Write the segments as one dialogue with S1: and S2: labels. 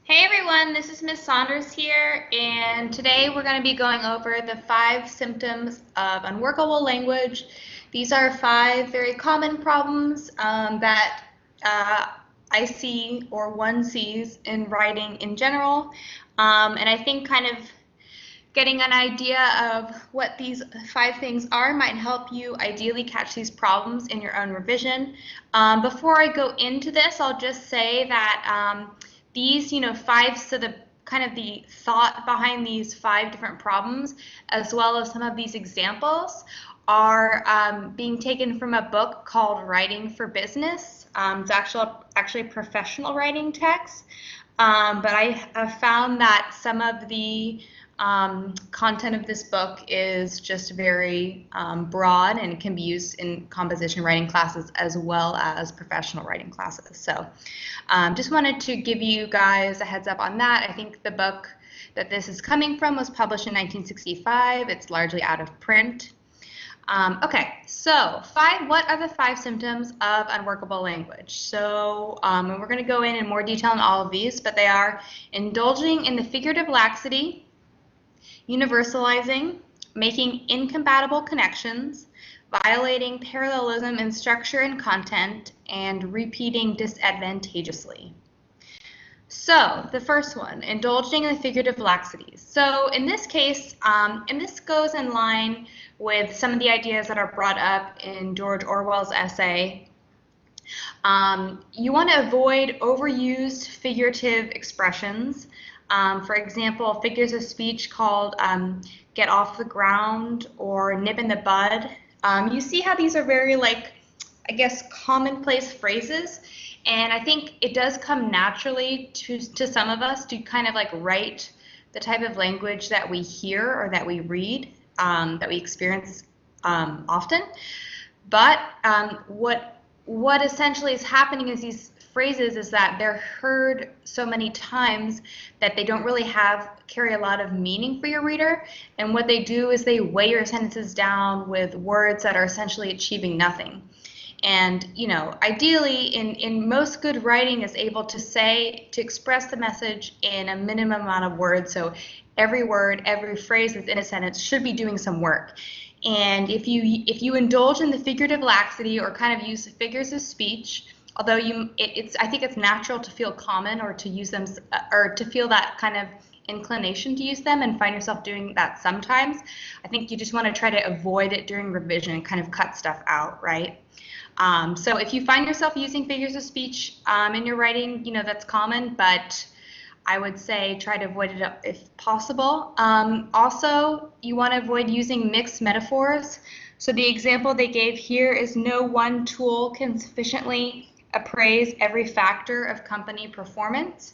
S1: Hey everyone, this is Miss Saunders here, and today we're going to be going over the 5 symptoms of unworkable language. These are 5 very common problems that I see or one sees in writing in general, and I think kind of getting an idea of what these 5 things are might help you ideally catch these problems in your own revision. Before I go into this, I'll just say that these, 5, so the kind of the thought behind these 5 different problems, as well as some of these examples, are being taken from a book called Writing for Business. It's actually a professional writing text, but I have found that some of the content of this book is just very broad and can be used in composition writing classes as well as professional writing classes. So just wanted to give you guys a heads up on that. I think the book that this is coming from was published in 1965. It's largely out of print. Okay, so what are the 5 symptoms of unworkable language? So and we're going to go in more detail on all of these, but they are indulging in the figurative laxity, universalizing, making incompatible connections, violating parallelism in structure and content, and repeating disadvantageously. So the first one, indulging in the figurative laxities. So in this case, and this goes in line with some of the ideas that are brought up in George Orwell's essay, you want to avoid overused figurative expressions. For example, figures of speech called get off the ground or nip in the bud. You see how these are very, I guess, commonplace phrases. And I think it does come naturally to some of us to kind of write the type of language that we hear or that we read, that we experience often. But what essentially is happening is these phrases is that they're heard so many times that they don't really carry a lot of meaning for your reader. And what they do is they weigh your sentences down with words that are essentially achieving nothing. And, ideally, in most good writing is able to express the message in a minimum amount of words. So every word, every phrase that's in a sentence should be doing some work. And if you indulge in the figurative laxity or kind of use figures of speech, although I think it's natural to feel common or to use them or to feel that kind of inclination to use them and find yourself doing that sometimes, I think you just want to try to avoid it during revision and kind of cut stuff out, right? So if you find yourself using figures of speech in your writing, that's common, but I would say try to avoid it if possible. Also, you want to avoid using mixed metaphors. So the example they gave here is no one tool can sufficiently appraise every factor of company performance.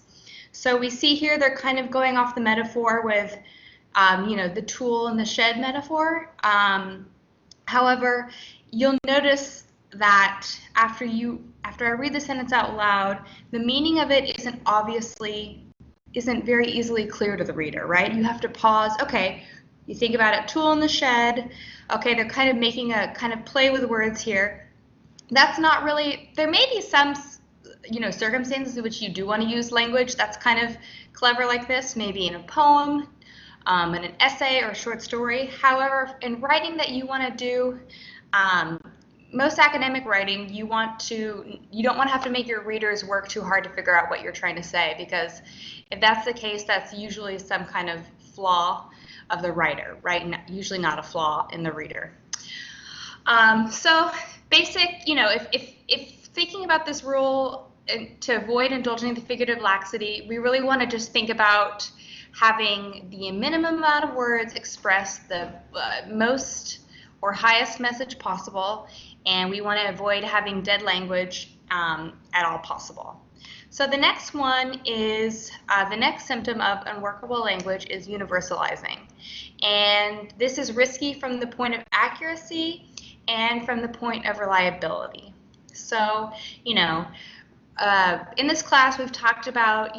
S1: So we see here they're kind of going off the metaphor with, the tool in the shed metaphor. However, you'll notice that after I read the sentence out loud, the meaning of it isn't very easily clear to the reader, right? You have to pause. Okay, you think about it, tool in the shed. Okay, they're kind of making a kind of play with words here. That's not really, there may be some, circumstances in which you do want to use language that's kind of clever like this, maybe in a poem, in an essay or a short story. However, in writing that you want to do, most academic writing, you don't want to have to make your readers work too hard to figure out what you're trying to say, because if that's the case, that's usually some kind of flaw of the writer, right? Usually not a flaw in the reader. So basic, if thinking about this rule to avoid indulging in the figurative laxity, we really want to just think about having the minimum amount of words express the most or highest message possible, and we want to avoid having dead language at all possible. So the next one is, the next symptom of unworkable language is universalizing. And this is risky from the point of accuracy and from the point of reliability. So, in this class we've talked about,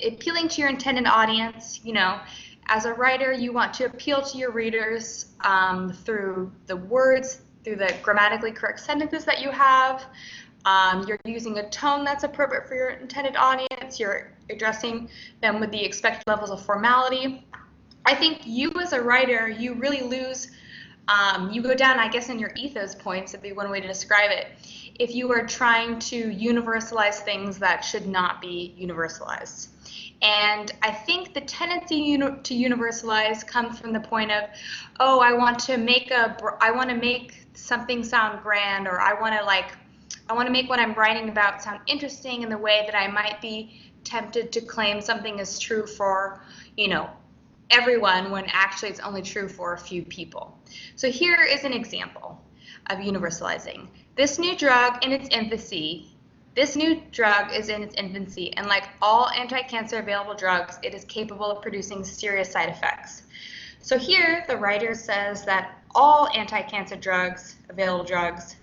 S1: appealing to your intended audience. As a writer, you want to appeal to your readers through the words, through the grammatically correct sentences that you have, You're using a tone that's appropriate for your intended audience. You're addressing them with the expected levels of formality. I think you as a writer, you really lose, you go down, I guess, in your ethos points, would be one way to describe it, if you are trying to universalize things that should not be universalized. And I think the tendency to universalize comes from the point of, oh, I want to make something sound grand, or I want to make what I'm writing about sound interesting in the way that I might be tempted to claim something is true for, everyone, when actually it's only true for a few people. So here is an example of universalizing. This new drug is in its infancy, and like all anti-cancer available drugs, it is capable of producing serious side effects. So here, the writer says that all anti-cancer available drugs,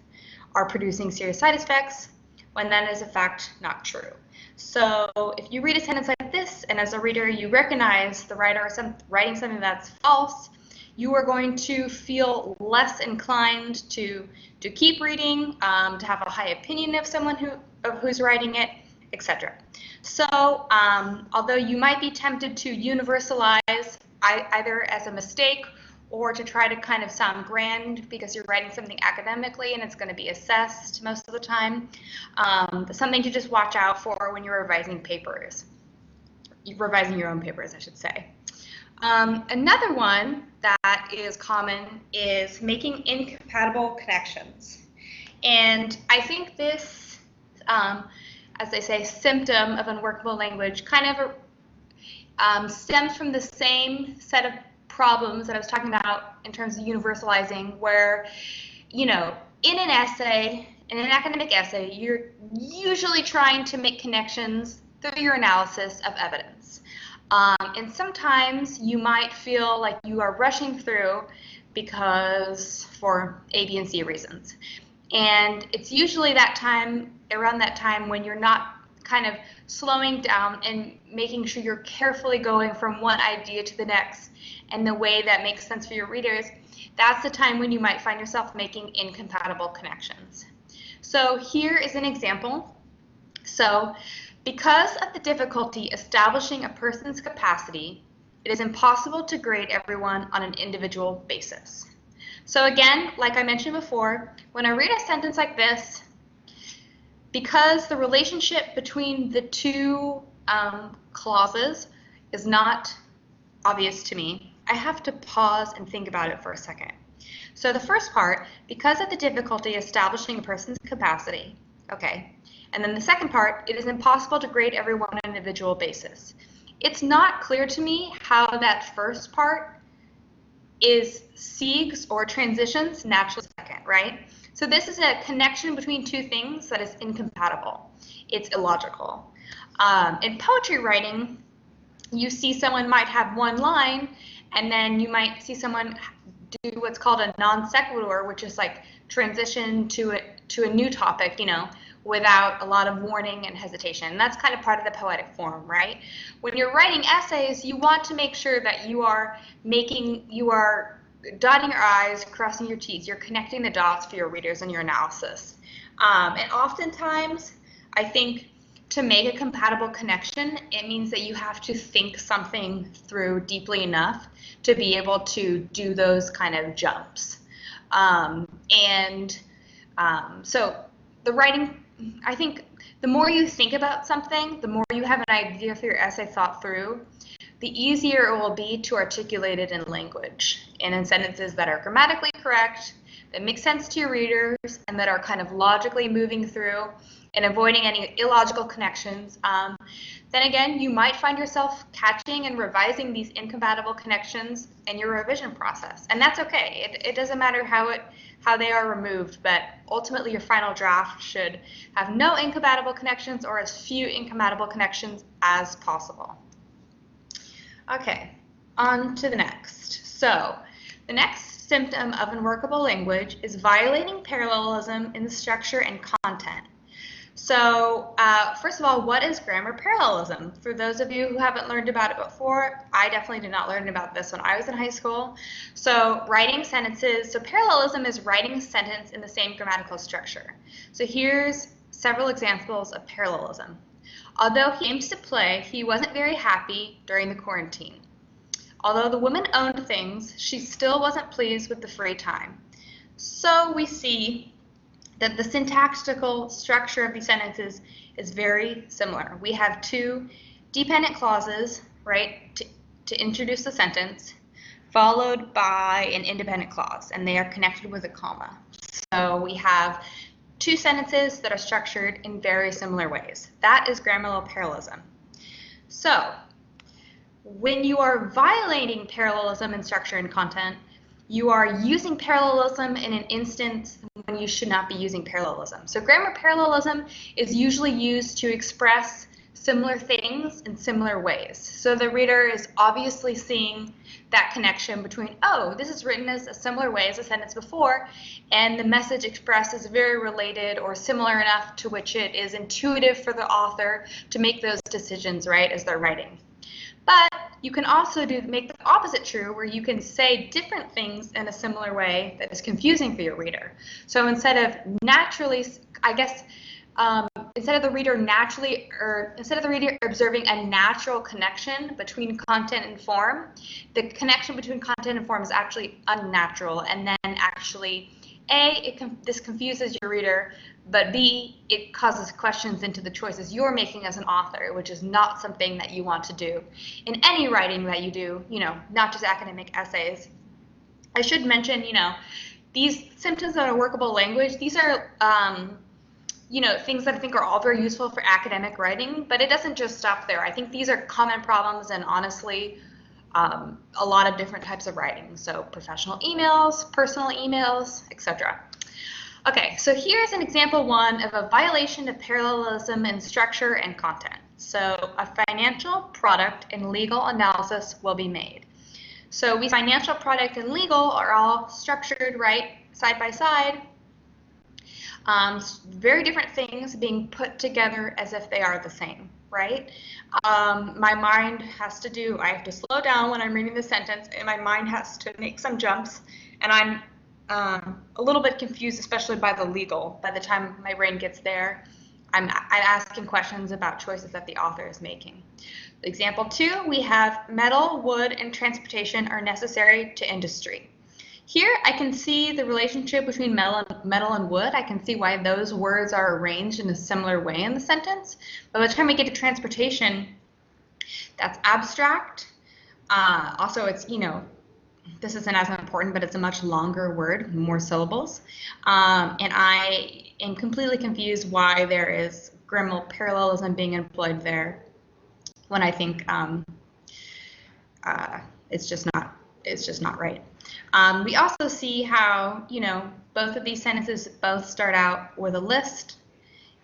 S1: are producing serious side effects, when that is in fact not true. So if you read a sentence like this, and as a reader you recognize the writer is writing something that's false, you are going to feel less inclined to keep reading, to have a high opinion of someone who's writing it, etc. So although you might be tempted to universalize either as a mistake or to try to kind of sound grand because you're writing something academically and it's going to be assessed most of the time, something to just watch out for when you're revising your own papers, I should say. Another one that is common is making incompatible connections. And I think this, as they say, symptom of unworkable language kind of stems from the same set of problems that I was talking about in terms of universalizing, where, in an essay, in an academic essay, you're usually trying to make connections through your analysis of evidence. And sometimes you might feel like you are rushing through for A, B, and C reasons. And it's usually around that time when you're not kind of slowing down and making sure you're carefully going from one idea to the next in the way that makes sense for your readers. That's the time when you might find yourself making incompatible connections. So here is an example. So because of the difficulty establishing a person's capacity, it is impossible to grade everyone on an individual basis. So again, like I mentioned before, when I read a sentence like this, because the relationship between the two clauses is not obvious to me, I have to pause and think about it for a second. So the first part, because of the difficulty establishing a person's capacity, okay. And then the second part, it is impossible to grade everyone on an individual basis. It's not clear to me how that first part segues or transitions naturally second, right? So this is a connection between two things that is incompatible. It's illogical. In poetry writing, you see someone might have one line, and then you might see someone do what's called a non sequitur, which is like transition to a new topic, without a lot of warning and hesitation. And that's kind of part of the poetic form, right? When you're writing essays, you want to make sure that you are dotting your I's, crossing your T's. You're connecting the dots for your readers in your analysis. And oftentimes, I think to make a compatible connection, it means that you have to think something through deeply enough to be able to do those kind of jumps. So the writing, I think the more you think about something, the more you have an idea for your essay thought through, the easier it will be to articulate it in language and in sentences that are grammatically correct, that make sense to your readers, and that are kind of logically moving through and avoiding any illogical connections. Then again, you might find yourself catching and revising these incompatible connections in your revision process, and that's okay. It doesn't matter how they are removed, but ultimately your final draft should have no incompatible connections or as few incompatible connections as possible. Okay, on to the next. So the next symptom of unworkable language is violating parallelism in the structure and content. So first of all, what is grammar parallelism? For those of you who haven't learned about it before, I definitely did not learn about this when I was in high school. So writing sentences, so parallelism is writing a sentence in the same grammatical structure. So here's several examples of parallelism. Although he aims to play, he wasn't very happy during the quarantine. Although the woman owned things, she still wasn't pleased with the free time. So we see that the syntactical structure of these sentences is very similar. We have two dependent clauses, right, to introduce the sentence, followed by an independent clause, and they are connected with a comma. So we have two sentences that are structured in very similar ways. That is grammatical parallelism. So when you are violating parallelism in structure and content, you are using parallelism in an instance when you should not be using parallelism. So grammar parallelism is usually used to express similar things in similar ways. So the reader is obviously seeing that connection between, oh, this is written as a similar way as the sentence before, and the message expressed is very related or similar enough to which it is intuitive for the author to make those decisions, right, as they're writing. But you can also make the opposite true, where you can say different things in a similar way that is confusing for your reader. So instead of naturally, I guess, instead of the reader observing a natural connection between content and form, the connection between content and form is actually unnatural, and then actually, A, this confuses your reader, but B, it causes questions into the choices you're making as an author, which is not something that you want to do in any writing that you do, not just academic essays. I should mention, these symptoms of unworkable language, these are, things that I think are all very useful for academic writing, but it doesn't just stop there. I think these are common problems and honestly, a lot of different types of writing. So professional emails, personal emails, etc. Okay, so here's an example one of a violation of parallelism in structure and content. So a financial, product, and legal analysis will be made. So financial, product, and legal are all structured, right, side by side. Very different things being put together as if they are the same, right? My mind has to I have to slow down when I'm reading the sentence, and my mind has to make some jumps, and I'm a little bit confused, especially by the legal. By the time my brain gets there, I'm asking questions about choices that the author is making. Example 2, we have metal, wood, and transportation are necessary to industry. Here I can see the relationship between metal and wood. I can see why those words are arranged in a similar way in the sentence. But by the time we get to transportation, that's abstract. Also, it's, this isn't as important, but it's a much longer word, more syllables. And I am completely confused why there is grammatical parallelism being employed there, when I think it's just not right. We also see how, both of these sentences both start out with a list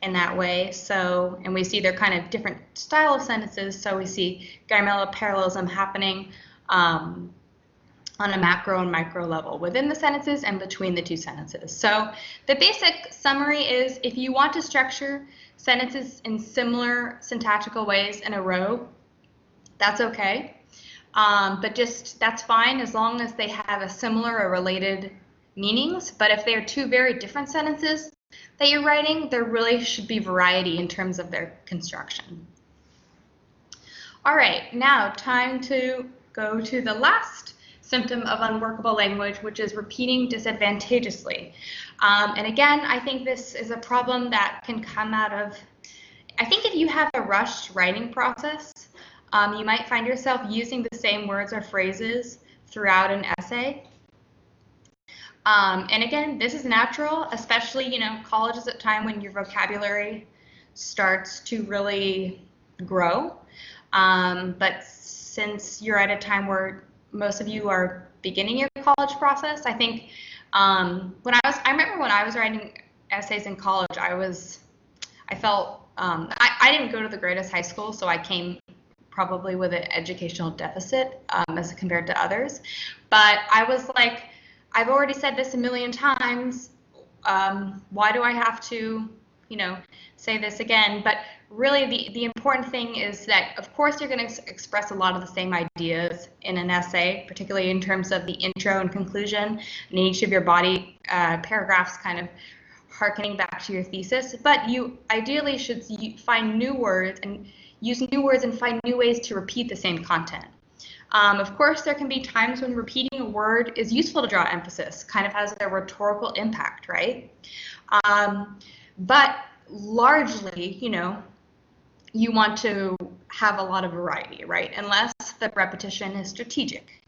S1: in that way. So, and we see they're kind of different style of sentences. So we see grammatical parallelism happening on a macro and micro level within the sentences and between the two sentences. So the basic summary is, if you want to structure sentences in similar syntactical ways in a row, that's okay. But that's fine as long as they have a similar or related meanings. But if they're two very different sentences that you're writing, there really should be variety in terms of their construction. All right, now time to go to the last symptom of unworkable language, which is repeating disadvantageously. And again, I think this is a problem that can come out of, I think if you have a rushed writing process, you might find yourself using the same words or phrases throughout an essay. And again, this is natural, especially, college is a time when your vocabulary starts to really grow. But since you're at a time where most of you are beginning your college process, I think I remember when I was writing essays in college, I felt, I didn't go to the greatest high school, so I came probably with an educational deficit as compared to others. But I was like, I've already said this a million times. Why do I have to, say this again? But really, the important thing is that, of course, you're going to express a lot of the same ideas in an essay, particularly in terms of the intro and conclusion, and each of your body paragraphs kind of harkening back to your thesis, but you ideally should find new words and use new words and find new ways to repeat the same content. Of course, there can be times when repeating a word is useful to draw emphasis, kind of has a rhetorical impact, right? But largely, you want to have a lot of variety, right? Unless the repetition is strategic.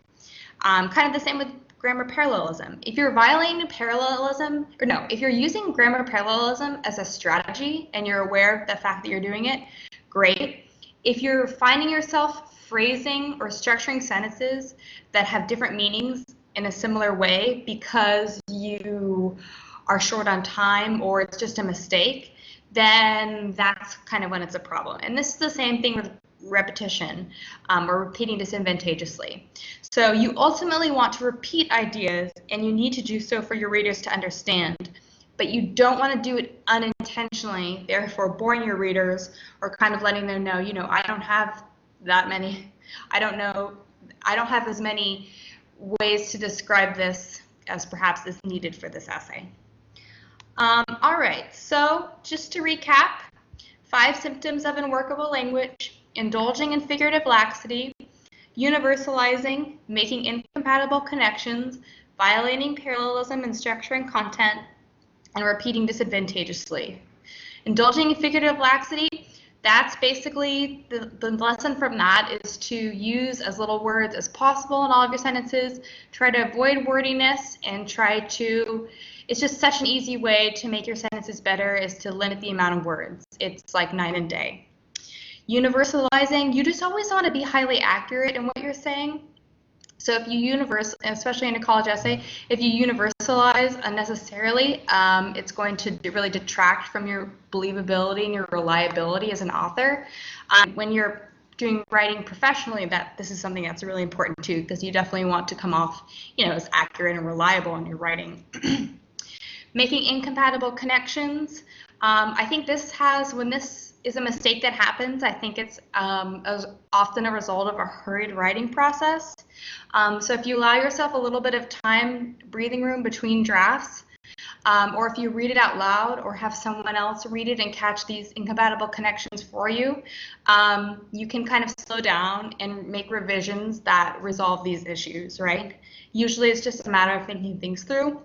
S1: Kind of the same with grammar parallelism. If you're violating parallelism, if you're using grammar parallelism as a strategy and you're aware of the fact that you're doing it, great. If you're finding yourself phrasing or structuring sentences that have different meanings in a similar way because you are short on time or it's just a mistake, then that's kind of when it's a problem. And this is the same thing with repetition or repeating disadvantageously. So you ultimately want to repeat ideas, and you need to do so for your readers to understand, but you don't want to do it unintentionally, therefore boring your readers or kind of letting them know, I don't have that many, I don't have as many ways to describe this as perhaps is needed for this essay. All right, so just to recap, 5 symptoms of unworkable language: indulging in figurative laxity, universalizing, making incompatible connections, violating parallelism and structuring content, and repeating disadvantageously. Indulging in figurative laxity, that's basically the lesson from that is to use as little words as possible in all of your sentences, try to avoid wordiness, and it's just such an easy way to make your sentences better is to limit the amount of words. It's like night and day. Universalizing, you just always want to be highly accurate in what you're saying. So if you especially in a college essay, if you universalize unnecessarily, it's going to really detract from your believability and your reliability as an author. When you're writing professionally, this is something that's really important too, because you definitely want to come off, as accurate and reliable in your writing. Making incompatible connections. I think when this is a mistake that happens, I think it's often a result of a hurried writing process. So if you allow yourself a little bit of time, breathing room between drafts, or if you read it out loud or have someone else read it and catch these incompatible connections for you, you can kind of slow down and make revisions that resolve these issues, right? Usually it's just a matter of thinking things through.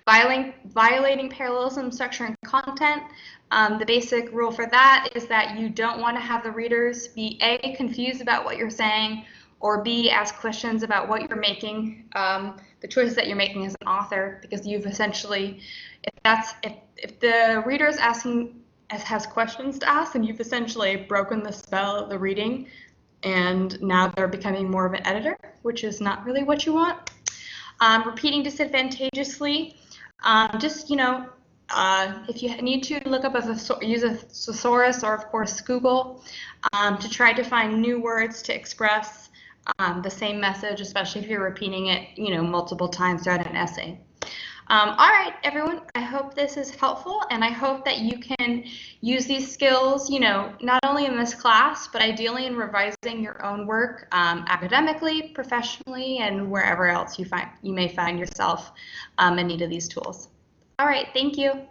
S1: Violating parallelism, structure, and content. The basic rule for that is that you don't want to have the readers be A, confused about what you're saying, or B, ask questions about what you're making, the choices that you're making as an author, because you've essentially, if the reader is has questions to ask, and you've essentially broken the spell of the reading, and now they're becoming more of an editor, which is not really what you want. Repeating disadvantageously. If you need to look up use a thesaurus or, of course, Google to try to find new words to express the same message, especially if you're repeating it, multiple times throughout an essay. All right, everyone, I hope this is helpful, and I hope that you can use these skills, not only in this class, but ideally in revising your own work academically, professionally, and wherever else you may find yourself in need of these tools. All right, thank you.